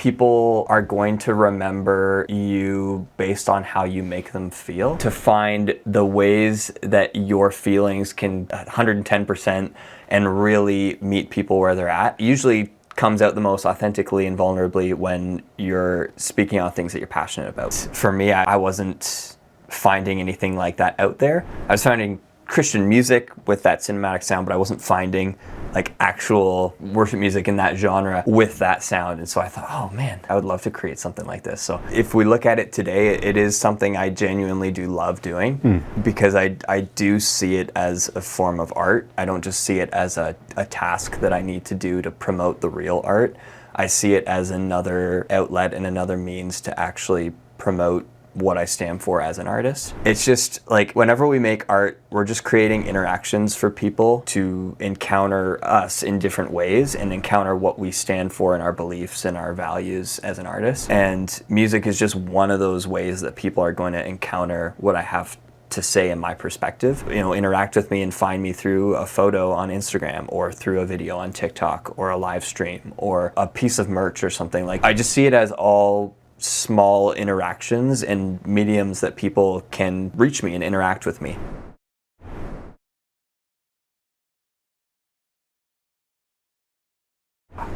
people are going to remember you based on how you make them feel. To find the ways that your feelings can 110% and really meet people where they're at usually comes out the most authentically and vulnerably when you're speaking on things that you're passionate about. For me, I wasn't finding anything like that out there. I was finding Christian music with that cinematic sound, but I wasn't finding like actual worship music in that genre with that sound. And so I thought, oh man, I would love to create something like this. So if we look at it today, it is something I genuinely do love doing because I do see it as a form of art. I don't just see it as a task that I need to do to promote the real art. I see it as another outlet and another means to actually promote what I stand for as an artist. It's just like whenever we make art, we're just creating interactions for people to encounter us in different ways and encounter what we stand for and our beliefs and our values as an artist. And music is just one of those ways that people are going to encounter what I have to say in my perspective. You know, interact with me and find me through a photo on Instagram or through a video on TikTok or a live stream or a piece of merch or something. Like, I just see it as all small interactions and mediums that people can reach me and interact with me.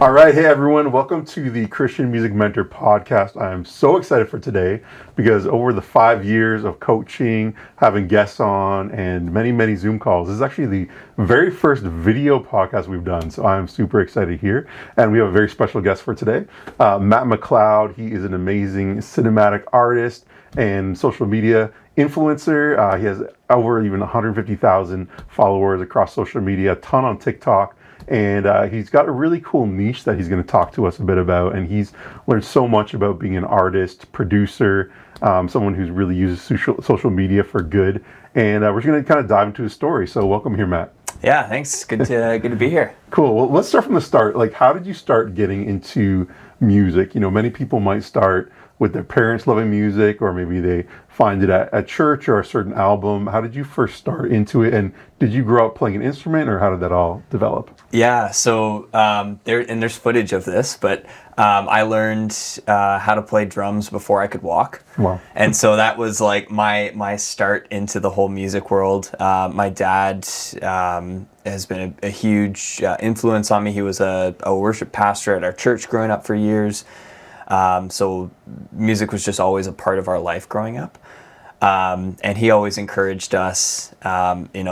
All right, hey everyone, welcome to the Christian Music Mentor podcast. I am so excited for today because over the 5 years of coaching, having guests on, and many Zoom calls, this is actually the very first video podcast we've done. So I'm super excited here. And we have a very special guest for today, Matt McLeod. He is an amazing cinematic artist and social media influencer. He has over even 150,000 followers across social media, a ton on TikTok. And he's got a really cool niche that he's going to talk to us a bit about. And he's learned so much about being an artist, producer, someone who's really uses social media for good. And we're going to kind of dive into his story. So welcome here, Matt. Yeah, thanks. Good to be here. Cool. Well, let's start from the start. Like, how did you start getting into music? You know, many people might start with their parents loving music, or maybe they find it at church or a certain album. How did you first start into it? And did you grow up playing an instrument, or how did that all develop? Yeah, so there's footage of this, but I learned how to play drums before I could walk. Wow. And so that was like my start into the whole music world. My dad has been a huge influence on me. He was a worship pastor at our church growing up for years. So music was just always a part of our life growing up. And he always encouraged us, you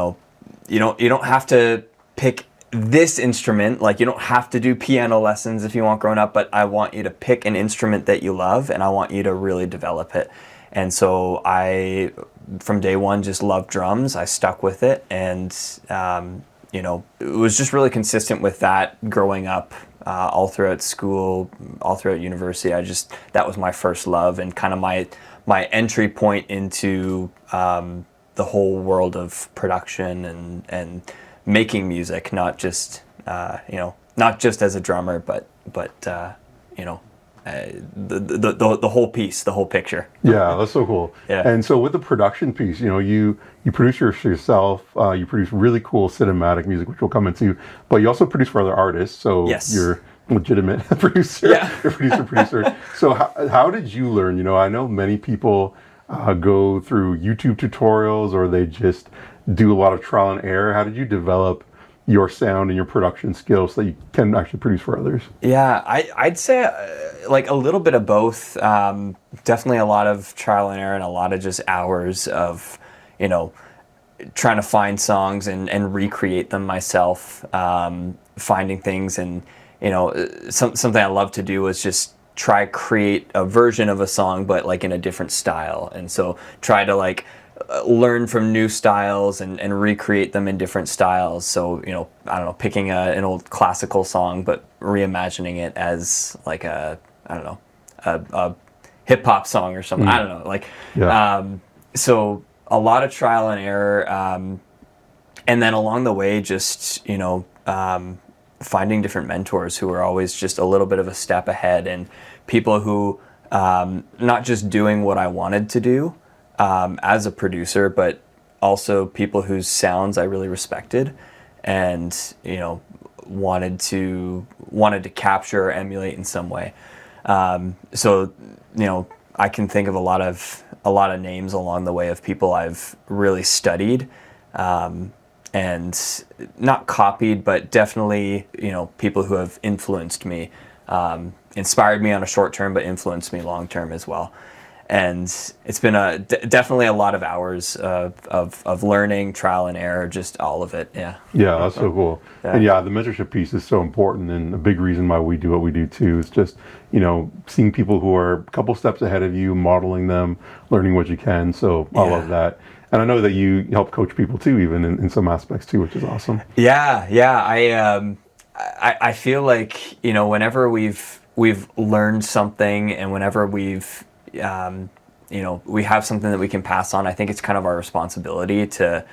don't have to pick this instrument, like you don't have to do piano lessons if you want growing up, but I want you to pick an instrument that you love and I want you to really develop it. And so I, from day one, just loved drums. I stuck with it, and it was just really consistent with that growing up. All throughout school, all throughout university, that was my first love and kind of my entry point into the whole world of production and making music, not just as a drummer, but the whole piece, the whole picture. Yeah, that's so cool. Yeah. And so with the production piece, you produce yourself, you produce really cool cinematic music, which we'll come into, but you also produce for other artists. So yes. You're a legitimate producer. Yeah. You're a producer. So how did you learn? I know many people go through YouTube tutorials, or they just do a lot of trial and error. How did you develop your sound and your production skills so that you can actually produce for others? Yeah, I'd say like a little bit of both. Definitely a lot of trial and error and a lot of just hours of, trying to find songs and recreate them myself, finding things. And, something I love to do is just try create a version of a song, but like in a different style. And so try to like learn from new styles and recreate them in different styles. So, I don't know, picking an old classical song, but reimagining it as like a hip hop song or something. I don't know. Like, yeah. So a lot of trial and error. And then along the way, just, finding different mentors who are always just a little bit of a step ahead, and people who, not just doing what I wanted to do, as a producer, but also people whose sounds I really respected and wanted to capture or emulate in some way. So, I can think of a lot of names along the way of people I've really studied, and not copied, but definitely, people who have influenced me, inspired me on a short term, but influenced me long term as well. And it's been definitely a lot of hours of learning, trial and error, just all of it. Yeah. Yeah, that's so cool. Yeah. And yeah, the mentorship piece is so important, and a big reason why we do what we do too is just, seeing people who are a couple steps ahead of you, modeling them, learning what you can. So I love that. And I know that you help coach people too, even in some aspects too, which is awesome. Yeah. I feel like, whenever we've learned something, and whenever we have something that we can pass on, I think it's kind of our responsibility to,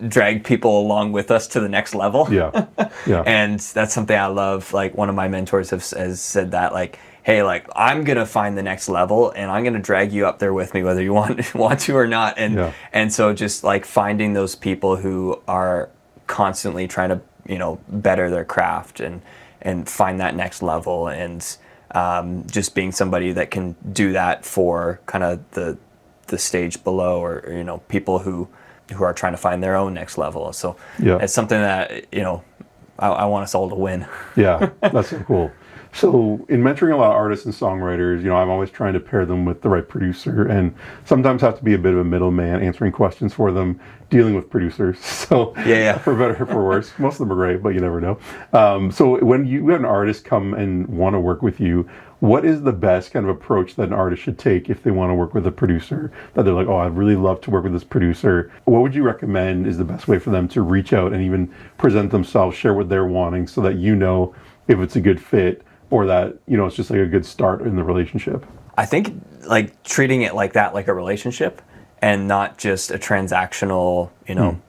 drag people along with us to the next level. Yeah. And that's something I love. Like, one of my mentors has said that, like, hey, like, I'm going to find the next level, and I'm going to drag you up there with me, whether you want to or not. And so just like finding those people who are constantly trying to, better their craft and find that next level, and just being somebody that can do that for kind of the stage below, or people who are trying to find their own next level. So it's something that I want us all to win. Yeah, that's so cool. So in mentoring a lot of artists and songwriters, I'm always trying to pair them with the right producer, and sometimes have to be a bit of a middleman, answering questions for them, dealing with producers. So for better or for worse, most of them are great, but you never know. So when you have an artist come and want to work with you, what is the best kind of approach that an artist should take if they want to work with a producer, that they're like, oh, I'd really love to work with this producer? What would you recommend is the best way for them to reach out and even present themselves, share what they're wanting, so that if it's a good fit, or that, it's just like a good start in the relationship? I think like treating it like that, like a relationship, and not just a transactional,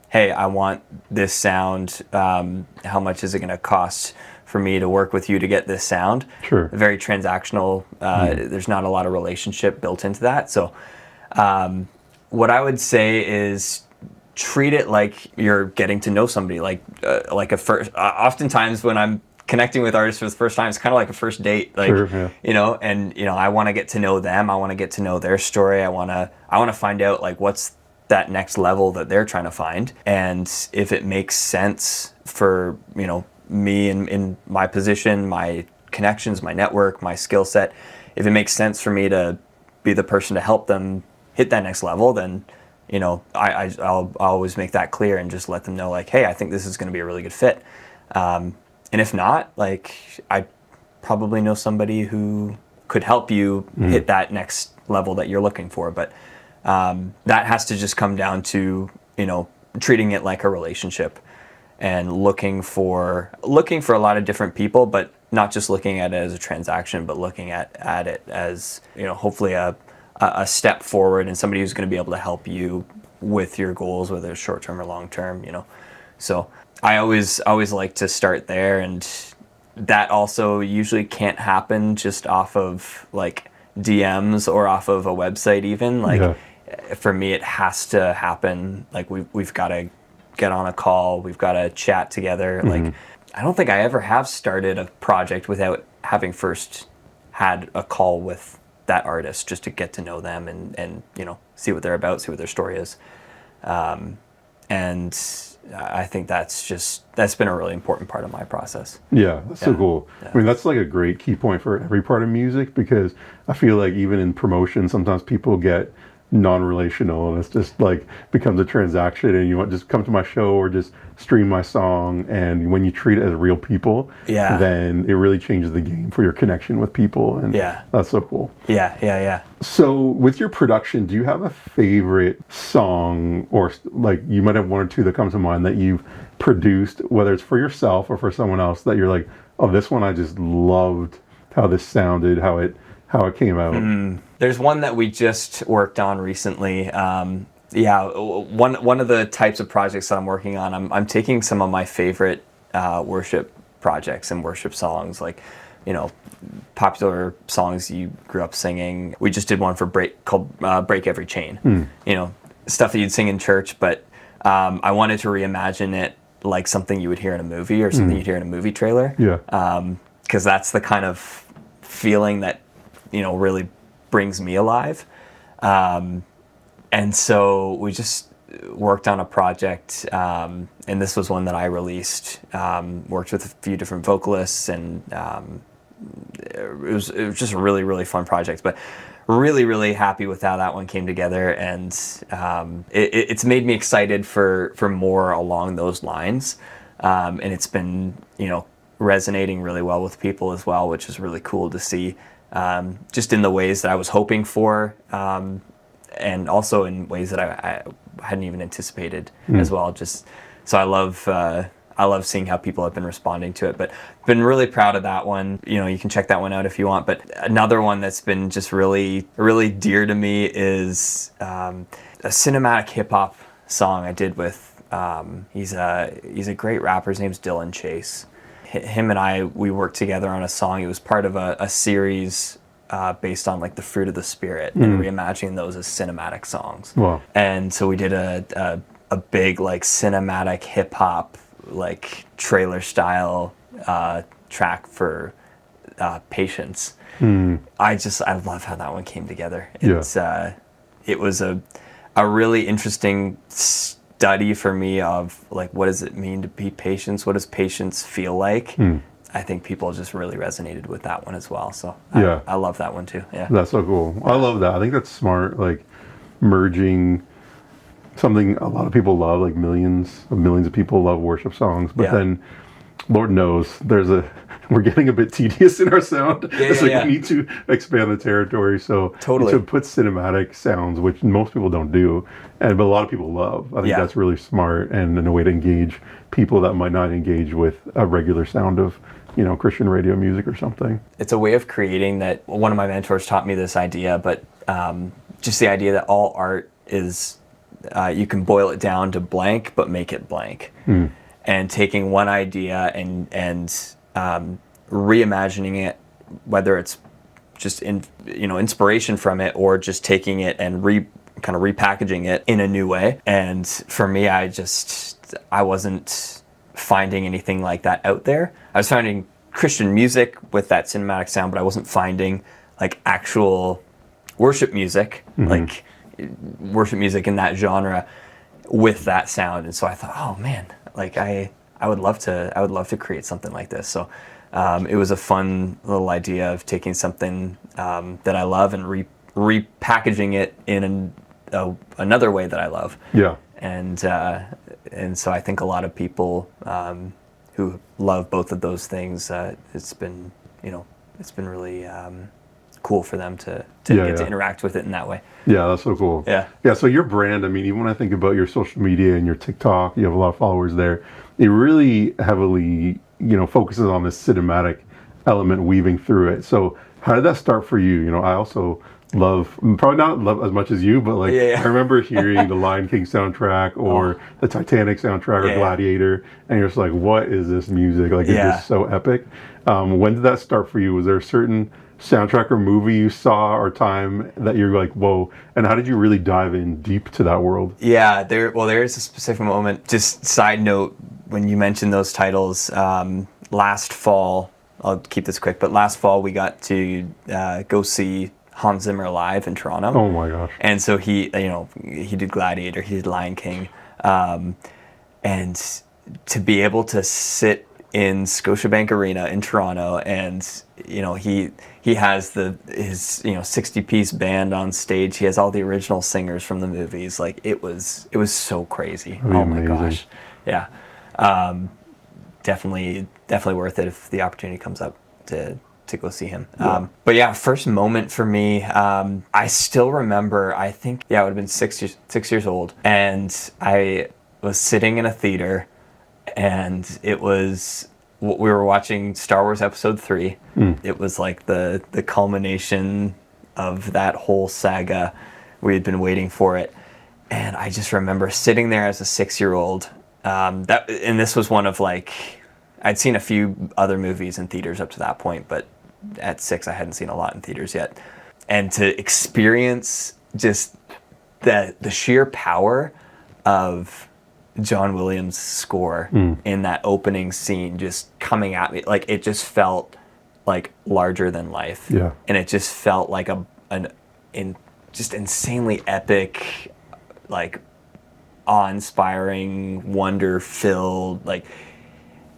hey, I want this sound. How much is it going to cost for me to work with you to get this sound? Sure. Very transactional. There's not a lot of relationship built into that. So what I would say is treat it like you're getting to know somebody, like a first. Oftentimes when I'm connecting with artists for the first time, it's kind of like a first date, like, I want to get to know them. I want to get to know their story. I want to find out like what's that next level that they're trying to find. And if it makes sense for, me in my position, my connections, my network, my skill set, if it makes sense for me to be the person to help them hit that next level, then, I'll always make that clear and just let them know, like, hey, I think this is going to be a really good fit. And if not, like, I probably know somebody who could help you hit that next level that you're looking for. But that has to just come down to, treating it like a relationship, and looking for a lot of different people, but not just looking at it as a transaction, but looking at it as, hopefully a step forward, and somebody who's going to be able to help you with your goals, whether it's short term or long term, So I always like to start there, and that also usually can't happen just off of like DMs or off of a website even. Like for me, it has to happen. Like we've got to get on a call. We've got to chat together. Like I don't think I ever have started a project without having first had a call with that artist, just to get to know them and see what they're about, see what their story is. And I think that's been a really important part of my process. Yeah, that's so cool. Yeah. I mean, that's like a great key point for every part of music, because I feel like even in promotion, sometimes people get non-relational, and it's just like becomes a transaction, and you want just come to my show or just stream my song. And when you treat it as real people, then it really changes the game for your connection with people. And that's so cool. Yeah. So with your production, do you have a favorite song, or like you might have one or two that come to mind that you've produced, whether it's for yourself or for someone else, that you're like, oh, this one I just loved how this sounded, how it came out? There's one that we just worked on recently. One of the types of projects that I'm working on, I'm taking some of my favorite worship projects and worship songs, like, popular songs you grew up singing. We just did one for called Break Every Chain. Stuff that you'd sing in church, but I wanted to reimagine it like something you would hear in a movie, or something you'd hear in a movie trailer. Because that's the kind of feeling that, really brings me alive. And so we just worked on a project, and this was one that I released, worked with a few different vocalists, and it was just a really, really fun project, but really, really happy with how that one came together. And it's made me excited for more along those lines. And it's been, resonating really well with people as well, which is really cool to see, just in the ways that I was hoping for, and also in ways that I hadn't even anticipated as well. Just so I love seeing how people have been responding to it, but been really proud of that one. You can check that one out if you want. But another one that's been just really, really dear to me is a cinematic hip hop song I did with. He's a great rapper. His name's Dylan Chase. Him and we worked together on a song. It was part of a series based on like the fruit of the spirit and reimagining those as cinematic songs. Wow. And so we did a big like cinematic hip hop like trailer style track for Patience. I love how that one came together. It was a really interesting study for me of like, what does it mean to be patience? What does patience feel like? I think people just really resonated with that one as well. So I love that one too. Yeah. That's so cool. I love that. I think that's smart, like merging something a lot of people love, like millions of people love worship songs, but then Lord knows we're getting a bit tedious in our sound. We need to expand the territory. So to put cinematic sounds, which most people don't do, but a lot of people love. I think that's really smart and a way to engage people that might not engage with a regular sound of, Christian radio music or something. It's a way of creating that. One of my mentors taught me this idea, but just the idea that all art is, you can boil it down to blank, but make it blank. And taking one idea and reimagining it, whether it's just inspiration from it or just taking it and kind of repackaging it in a new way. And for me, I wasn't finding anything like that out there. I was finding Christian music with that cinematic sound, but I wasn't finding like actual worship music, like worship music in that genre with that sound. And so I thought, oh man, like I would love to create something like this. So it was a fun little idea of taking something that I love and repackaging it in another way that I love. Yeah. And so I think a lot of people who love both of those things, it's been really cool for them to get to interact with it in that way. Yeah, that's so cool. Yeah, so your brand, I mean, even when I think about your social media and your TikTok, you have a lot of followers there. It really heavily, focuses on this cinematic element weaving through it. So how did that start for you? I also probably not love as much as you, but I remember hearing the Lion King soundtrack or the Titanic soundtrack or Gladiator, and you're just like, what is this music? Like, it's just so epic. When did that start for you? Was there a certain soundtrack or movie you saw or time that you're like, whoa? And how did you really dive in deep to that world? Yeah, there is a specific moment. Just side note, when you mentioned those titles, last fall, I'll keep this quick, but last fall we got to go see Hans Zimmer live in Toronto. Oh my gosh. And so he did Gladiator, he did Lion King. And to be able to sit in Scotiabank Arena in Toronto and, he has his 60-piece band on stage. He has all the original singers from the movies. Like it was so crazy. Oh my gosh. Yeah. Definitely worth it if the opportunity comes up to go see him. But yeah, first moment for me, I still remember, I think, it would have been 6 years old. And I was sitting in a theater and we were watching Star Wars Episode 3. It was like the culmination of that whole saga. We had been waiting for it. And I just remember sitting there as a 6-year-old. And this was one of I'd seen a few other movies in theaters up to that point, but at 6 I hadn't seen a lot in theaters yet. And to experience just the sheer power of John Williams' score in that opening scene just coming at me, like it just felt like larger than life. Yeah. And it just felt like just insanely epic, like awe-inspiring, wonder-filled, like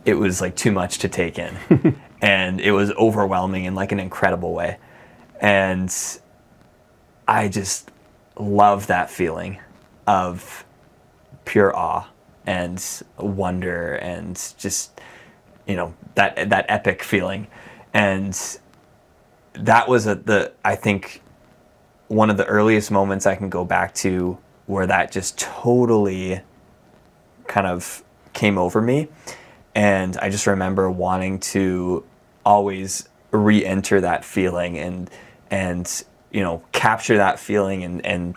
it was like too much to take in. And it was overwhelming in like an incredible way. And I just love that feeling of pure awe and wonder and just, that epic feeling. And that was I think one of the earliest moments I can go back to where that just totally kind of came over me. And I just remember wanting to always re-enter that feeling and capture that feeling and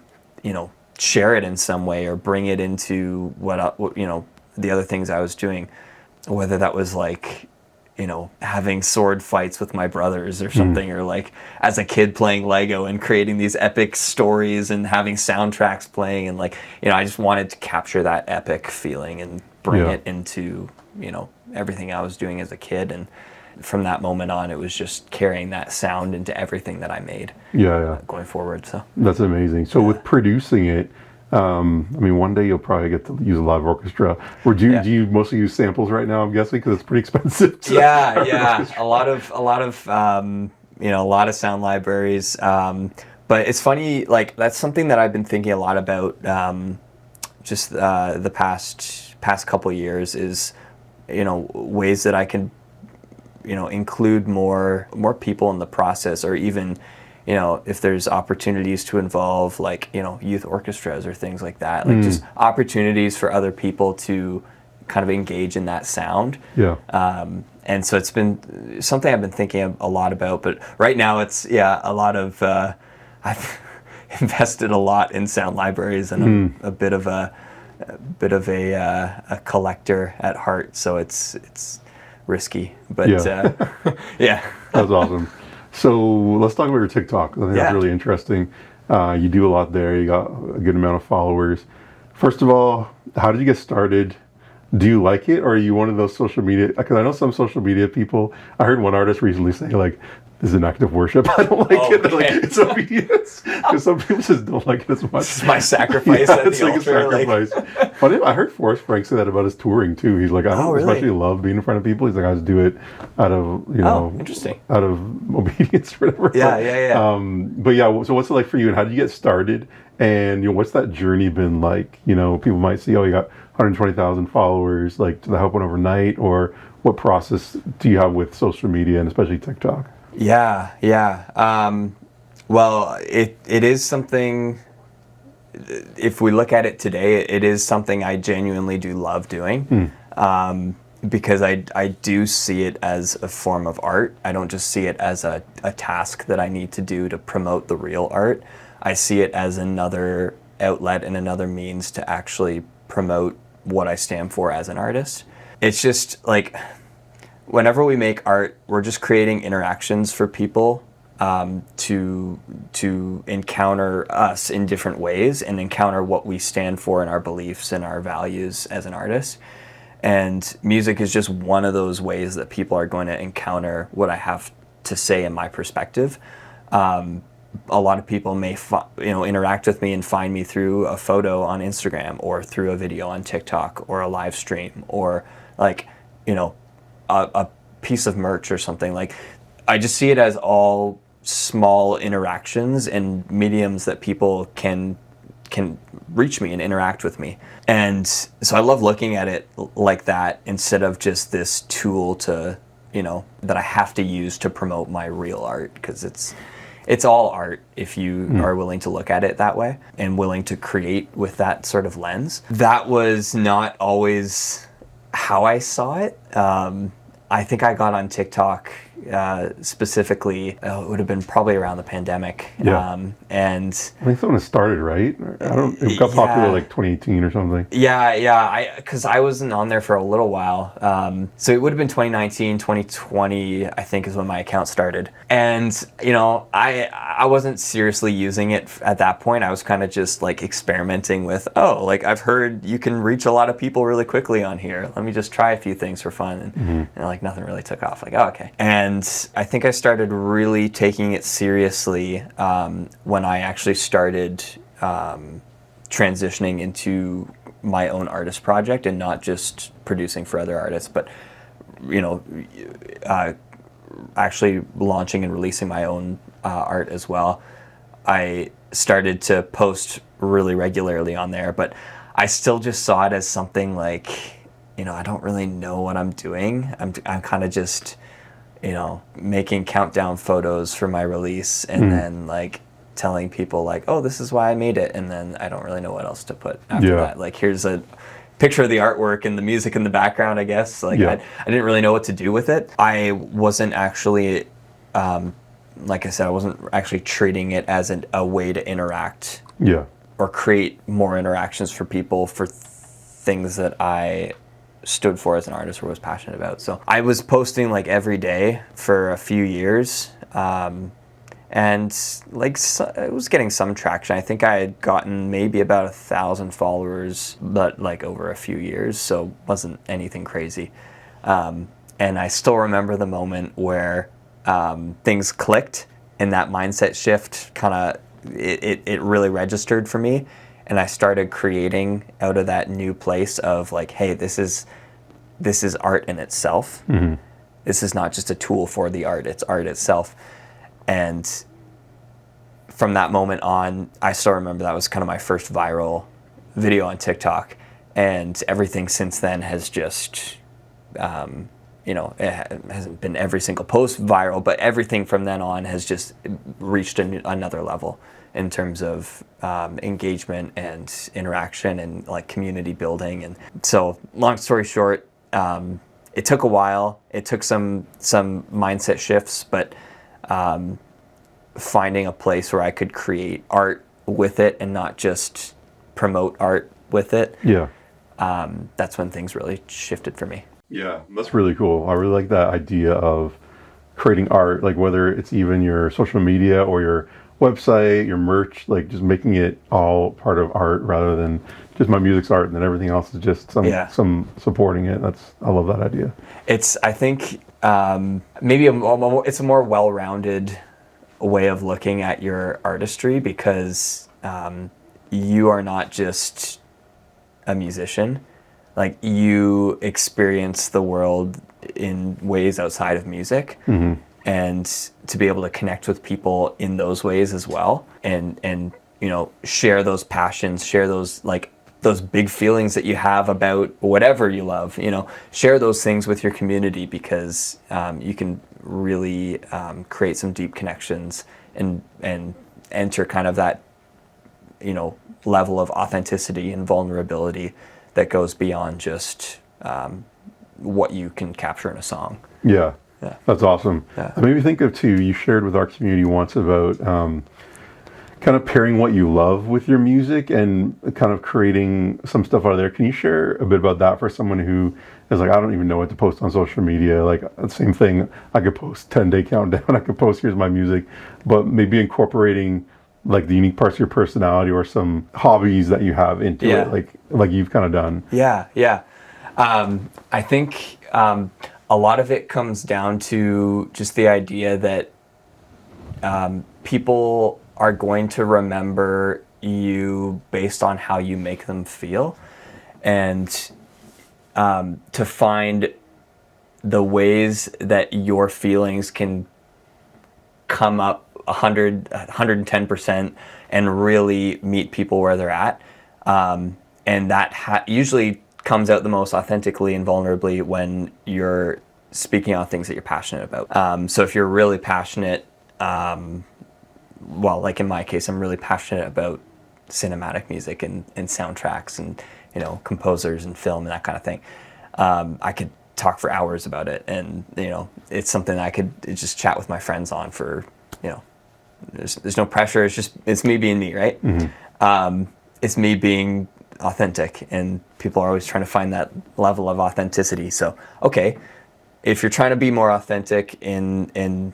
share it in some way or bring it into what the other things I was doing, whether that was like having sword fights with my brothers or something, or like as a kid playing Lego and creating these epic stories and having soundtracks playing, and like I just wanted to capture that epic feeling and bring it into everything I was doing as a kid. And from that moment on, it was just carrying that sound into everything that I made. Going forward. So that's amazing. So with producing it, one day you'll probably get to use a live orchestra. Or do you mostly use samples right now? I'm guessing because it's pretty expensive. A lot of sound libraries. But it's funny, like that's something that I've been thinking a lot about. Just the past couple years is, ways that I can, include more people in the process, or even, if there's opportunities to involve like, youth orchestras or things like that, like just opportunities for other people to kind of engage in that sound. And so it's been something I've been thinking a lot about, but right now it's a lot of, I've invested a lot in sound libraries, and I'm a bit of a collector at heart, so it's risky, but That's awesome. So let's talk about your TikTok. I think that's really interesting. You do a lot there. You got a good amount of followers. First of all, how did you get started? Do you like it, or are you one of those social media? Because I know some social media people. I heard one artist recently say like, "This is an act of worship." I don't like it. Like, it's obedience. Because some people just don't like it as much. It's my sacrifice. It's like a sacrifice. But I heard Forrest Frank say that about his touring too. He's like, I don't especially love being in front of people. He's like, I just do it out of interesting, out of obedience or whatever. But so what's it like for you, and how did you get started? And what's that journey been like? People might see, you got 120,000 followers. Like, did that happen overnight, or what process do you have with social media and especially TikTok? Well, it is something, if we look at it today, it is something I genuinely do love doing, because I do see it as a form of art. I don't just see it as a task that I need to do to promote the real art. I see it as another outlet and another means to actually promote what I stand for as an artist. It's just like, whenever we make art, we're just creating interactions for people to encounter us in different ways and encounter what we stand for and our beliefs and our values as an artist. And music is just one of those ways that people are going to encounter what I have to say in my perspective. A lot of people may interact with me and find me through a photo on Instagram, or through a video on TikTok, or a live stream, or like a piece of merch or something. Like, I just see it as all small interactions and mediums that people can reach me and interact with me. And so I love looking at it like that, instead of just this tool to that I have to use to promote my real art, because it's all art if you are willing to look at it that way and willing to create with that sort of lens. That was not always how I saw it. I think I got on TikTok specifically, it would have been probably around the pandemic. And I think someone started, right? It got popular like 2018 or something. Because I wasn't on there for a little while. So it would have been 2019, 2020, I think, is when my account started. And, I wasn't seriously using it at that point. I was kind of just like experimenting with, I've heard you can reach a lot of people really quickly on here. Let me just try a few things for fun. And like nothing really took off. Like, okay. And And I think I started really taking it seriously when I actually started transitioning into my own artist project and not just producing for other artists, but actually launching and releasing my own art as well. I started to post really regularly on there, but I still just saw it as something like, I don't really know what I'm doing. I'm kind of just, making countdown photos for my release and then like telling people like, oh, this is why I made it. And then I don't really know what else to put after that. Like, here's a picture of the artwork and the music in the background, I guess. Like, I didn't really know what to do with it. I wasn't actually, like I said, I wasn't actually treating it as a way to interact or create more interactions for people for things that I stood for as an artist or was passionate about. So I was posting like every day for a few years. And like it was getting some traction. I think I had gotten maybe about 1,000 followers, but like over a few years, so wasn't anything crazy. And I still remember the moment where things clicked and that mindset shift kind of it really registered for me, and I started creating out of that new place of like, hey, this is art in itself. Mm-hmm. This is not just a tool for the art; it's art itself. And from that moment on, I still remember that was kind of my first viral video on TikTok. And everything since then has just, it hasn't been every single post viral, but everything from then on has just reached another level in terms of engagement and interaction and like community building. And so, long story short, it took a while. It took some mindset shifts, but finding a place where I could create art with it and not just promote art with it. That's when things really shifted for me. Yeah, that's really cool. I really like that idea of creating art, like whether it's even your social media or your website, your merch, like just making it all part of art rather than just my music's art and then everything else is just some supporting it. I love that idea. I think maybe it's a more well-rounded way of looking at your artistry, because you are not just a musician. Like, you experience the world in ways outside of music, and to be able to connect with people in those ways as well, and share those passions, share those big feelings that you have about whatever you love, share those things with your community, because you can really create some deep connections and enter kind of that level of authenticity and vulnerability that goes beyond just what you can capture in a song. Yeah. That's awesome. It made me think of too, you shared with our community once about kind of pairing what you love with your music and kind of creating some stuff out of there. Can you share a bit about that for someone who is like, I don't even know what to post on social media? Like, the same thing, I could post 10-day countdown, I could post here's my music, but maybe incorporating like the unique parts of your personality or some hobbies that you have into it, like you've kind of done. I think a lot of it comes down to just the idea that people are going to remember you based on how you make them feel, and to find the ways that your feelings can come up 110% and really meet people where they're at, and that usually comes out the most authentically and vulnerably when you're speaking on things that you're passionate about. So if you're really passionate, like in my case, I'm really passionate about cinematic music and soundtracks and composers and film and that kind of thing. I could talk for hours about it, and it's something I could just chat with my friends on for there's no pressure. It's me being me, right? It's me being authentic, and people are always trying to find that level of authenticity. So, okay, if you're trying to be more authentic in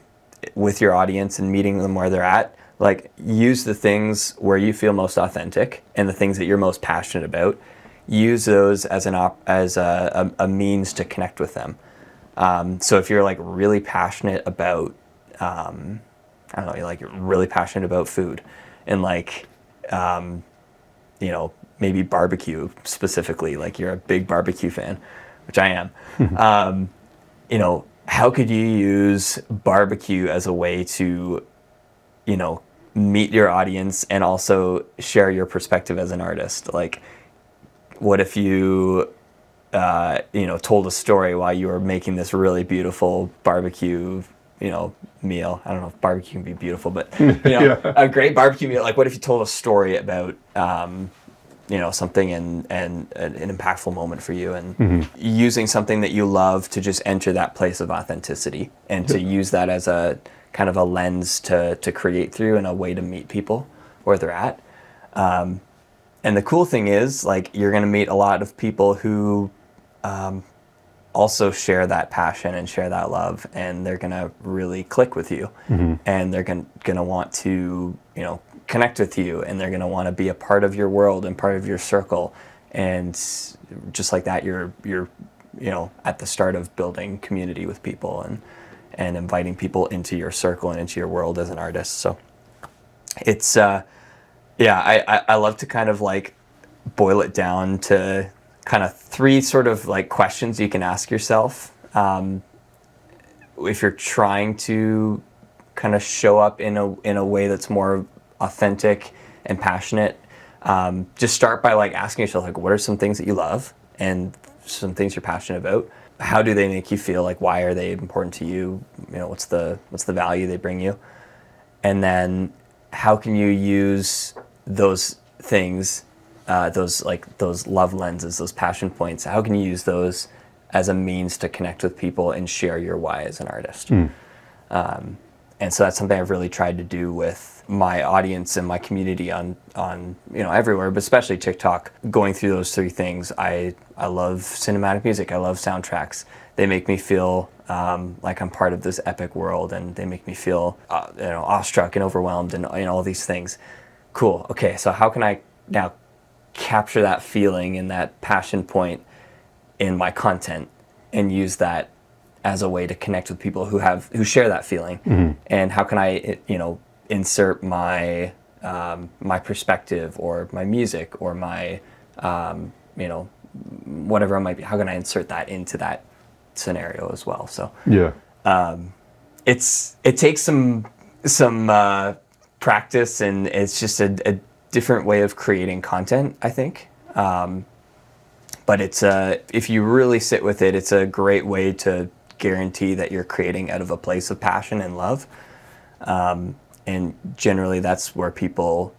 with your audience and meeting them where they're at, like, use the things where you feel most authentic and the things that you're most passionate about. Use those as a means to connect with them. So if you're like really passionate about, I don't know, you're like really passionate about food and like, maybe barbecue specifically, like you're a big barbecue fan, which I am. How could you use barbecue as a way to, meet your audience and also share your perspective as an artist? Like, what if you, told a story while you were making this really beautiful barbecue, meal? I don't know if barbecue can be beautiful, but, a great barbecue meal. Like, what if you told a story about, something and an impactful moment for you, and using something that you love to just enter that place of authenticity and to use that as a kind of a lens to create through and a way to meet people where they're at. And the cool thing is, like, you're going to meet a lot of people who also share that passion and share that love, and they're going to really click with you, and they're going to want to, connect with you, and they're going to want to be a part of your world and part of your circle. And just like that, you're at the start of building community with people and inviting people into your circle and into your world as an artist. So it's I love to kind of like boil it down to kind of 3 sort of like questions you can ask yourself if you're trying to kind of show up in a way that's more authentic and passionate. Just start by like asking yourself, like, what are some things that you love and some things you're passionate about? How do they make you feel? Like, why are they important to you? What's the value they bring you? And then how can you use those things, those love lenses, those passion points, how can you use those as a means to connect with people and share your why as an artist? And so that's something I've really tried to do with my audience and my community on everywhere, but especially TikTok. Going through those 3 things, I love cinematic music. I love soundtracks. They make me feel like I'm part of this epic world, and they make me feel awestruck and overwhelmed and all these things. Cool. Okay, so how can I now capture that feeling and that passion point in my content and use that as a way to connect with people who share that feeling? And how can I insert my my perspective or my music or my whatever it might be? How can I insert that into that scenario as well? So it takes some practice, and it's just a different way of creating content, I think. But it's if you really sit with it, it's a great way to guarantee that you're creating out of a place of passion and love. And generally that's where people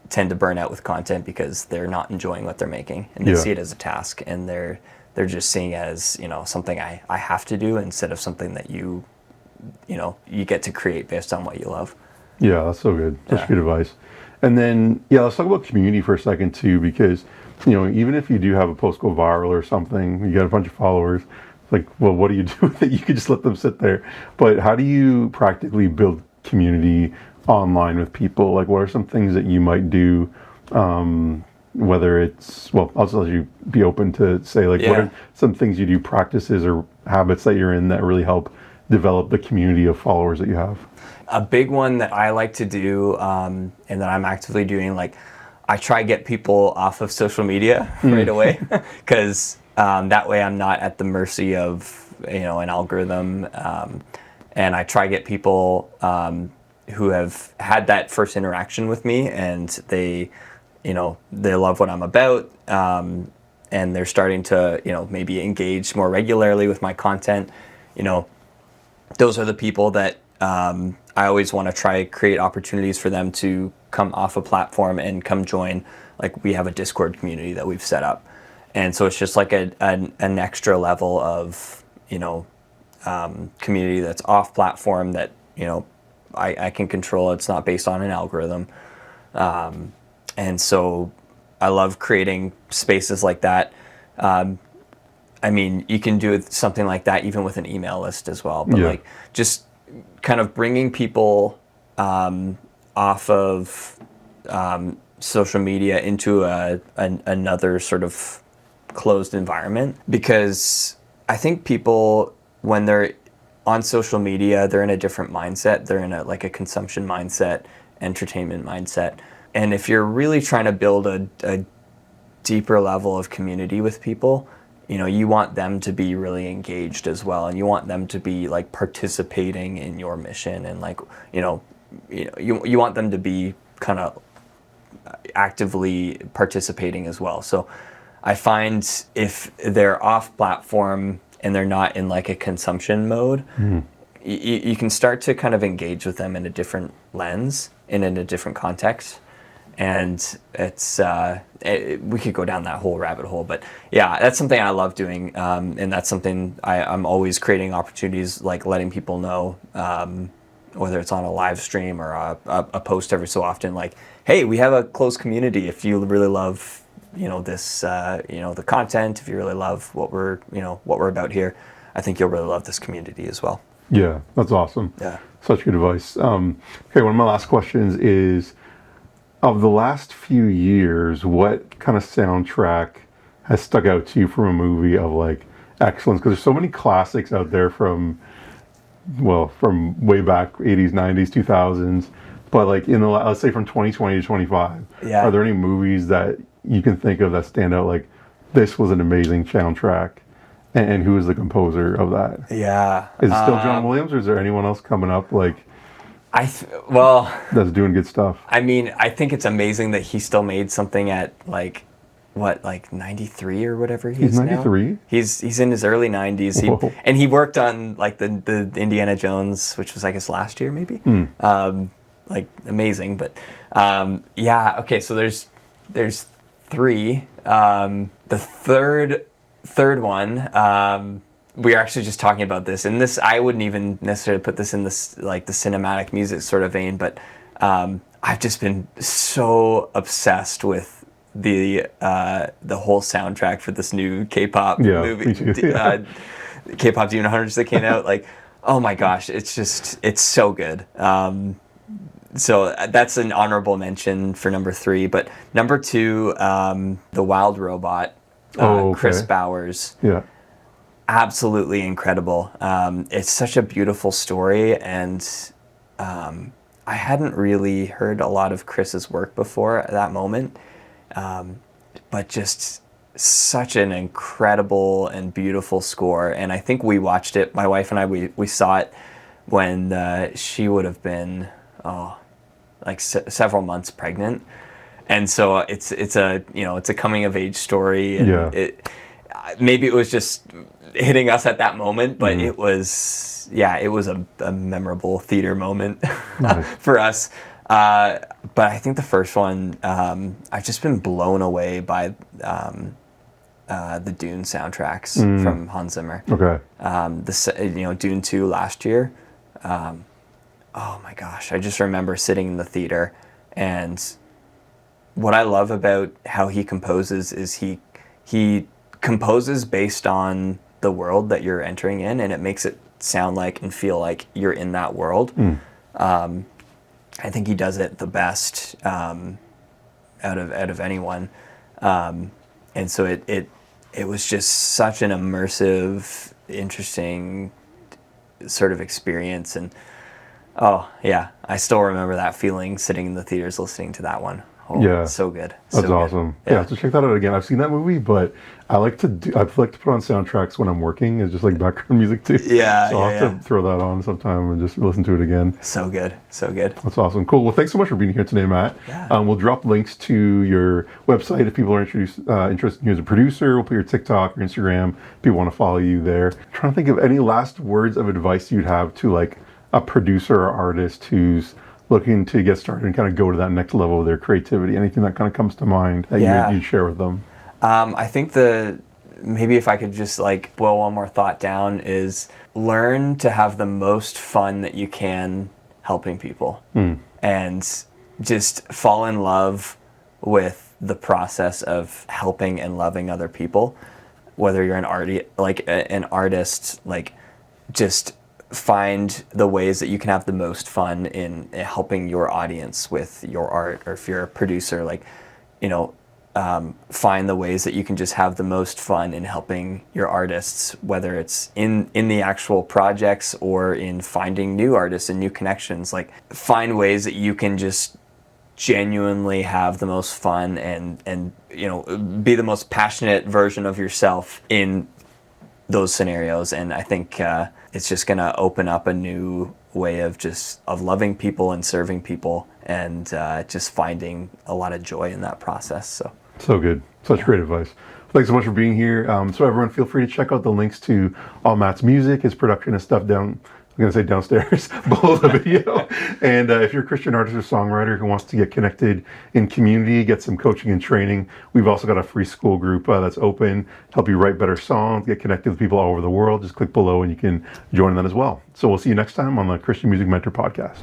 tend to burn out with content, because they're not enjoying what they're making, and they see it as a task, and they're just seeing it as something I have to do, instead of something that you get to create based on what you love. Yeah, that's so good. Such good advice. And then let's talk about community for a second too, because even if you do have a post go viral or something, you got a bunch of followers, like, well, what do you do with it? You could just let them sit there. But how do you practically build community online with people? Like, what are some things that you might do, whether it's, well, I'll just let you be open to say, like, what are some things you do, practices or habits that you're in that really help develop the community of followers that you have? A big one that I like to do, and that I'm actively doing, like, I try to get people off of social media right away, because that way I'm not at the mercy of an algorithm, and I try to get people who have had that first interaction with me, and they love what I'm about, and they're starting to maybe engage more regularly with my content. Those are the people that I always want to try to create opportunities for them to come off a platform and come join. Like, we have a Discord community that we've set up, and so it's just like an extra level of community that's off platform that I can control. It's not based on an algorithm, and so I love creating spaces like that. I mean, you can do something like that even with an email list as well, but like, just kind of bringing people off of social media into another sort of closed environment, because I think people when they're on social media, they're in a different mindset. They're in a consumption mindset, entertainment mindset. And if you're really trying to build a deeper level of community with people, you want them to be really engaged as well, and you want them to be like participating in your mission, and like you want them to be kind of actively participating as well. So I find if they're off platform and they're not in like a consumption mode, you can start to kind of engage with them in a different lens and in a different context. And it's we could go down that whole rabbit hole, but yeah, that's something I love doing, and that's something I'm always creating opportunities, like letting people know, whether it's on a live stream or a post every so often, like, hey, we have a close community. If you really love this the content, if you really love what we're about here, I think you'll really love this community as well. Yeah, that's awesome. Yeah, such good advice. Okay, one of my last questions is, of the last few years, what kind of soundtrack has stuck out to you from a movie of like excellence? Because there's so many classics out there from way back 80s, 90s, 2000s, but like let's say from 2020 to 25, are there any movies that you can think of that stand out, like this was an amazing soundtrack, and who is the composer of that? Yeah, is it still John Williams, or is there anyone else coming up like that's doing good stuff? I mean, I think it's amazing that he still made something at like 93 or whatever he's 93 now. He's in his early 90s. And he worked on like the Indiana Jones, which was I guess last year maybe. Like amazing, but yeah, okay, so there's three. The third one, we were actually just talking about this, and this, I wouldn't even necessarily put this in this like the cinematic music sort of vein, but I've just been so obsessed with the whole soundtrack for this new K-pop movie, K-pop Demon Hunters that came out. Like, oh my gosh, it's so good. So that's an honorable mention for number 3. But number 2, The Wild Robot, Chris Bowers. Yeah. Absolutely incredible. It's such a beautiful story, and I hadn't really heard a lot of Chris's work before at that moment, but just such an incredible and beautiful score. And I think we watched it, my wife and I, we saw it when she would have been several months pregnant, and so it's a coming of age story, and maybe it was just hitting us at that moment, but it was a memorable theater moment for us. But I think the first one, I've just been blown away by the Dune soundtracks from Hans Zimmer. Okay. Dune 2 last year. Oh my gosh, I just remember sitting in the theater, and what I love about how he composes is he composes based on the world that you're entering in, and it makes it sound like and feel like you're in that world. I think he does it the best out of anyone, and so it was just such an immersive, interesting sort of experience. And oh yeah, I still remember that feeling sitting in the theaters listening to that one. Oh, so good. That's awesome. Yeah, so check that out again. I've seen that movie, but I like to put on soundtracks when I'm working. It's just like background music too. Yeah. So I'll have to throw that on sometime and just listen to it again. So good. So good. That's awesome. Cool. Well, thanks so much for being here today, Matt. Yeah. We'll drop links to your website if people are interested in you as a producer. We'll put your TikTok, your Instagram, if people want to follow you there. I'm trying to think of any last words of advice you'd have to like a producer or artist who's looking to get started and kind of go to that next level of their creativity. Anything that kind of comes to mind that you'd share with them? I think maybe if I could just like boil one more thought down, is learn to have the most fun that you can helping people, and just fall in love with the process of helping and loving other people. Whether you're an artist, like just find the ways that you can have the most fun in helping your audience with your art. Or if you're a producer, like, find the ways that you can just have the most fun in helping your artists, whether it's in the actual projects or in finding new artists and new connections. Like, find ways that you can just genuinely have the most fun and be the most passionate version of yourself in those scenarios. And I think it's just going to open up a new way of loving people and serving people, and just finding a lot of joy in that process. So good. Such great advice. Thanks so much for being here. So everyone, feel free to check out the links to all Matt's music, his production and stuff I'm going to say downstairs below the video. And if you're a Christian artist or songwriter who wants to get connected in community, get some coaching and training, we've also got a free school group that's open, help you write better songs, get connected with people all over the world. Just click below and you can join that as well. So we'll see you next time on the Christian Music Mentor Podcast.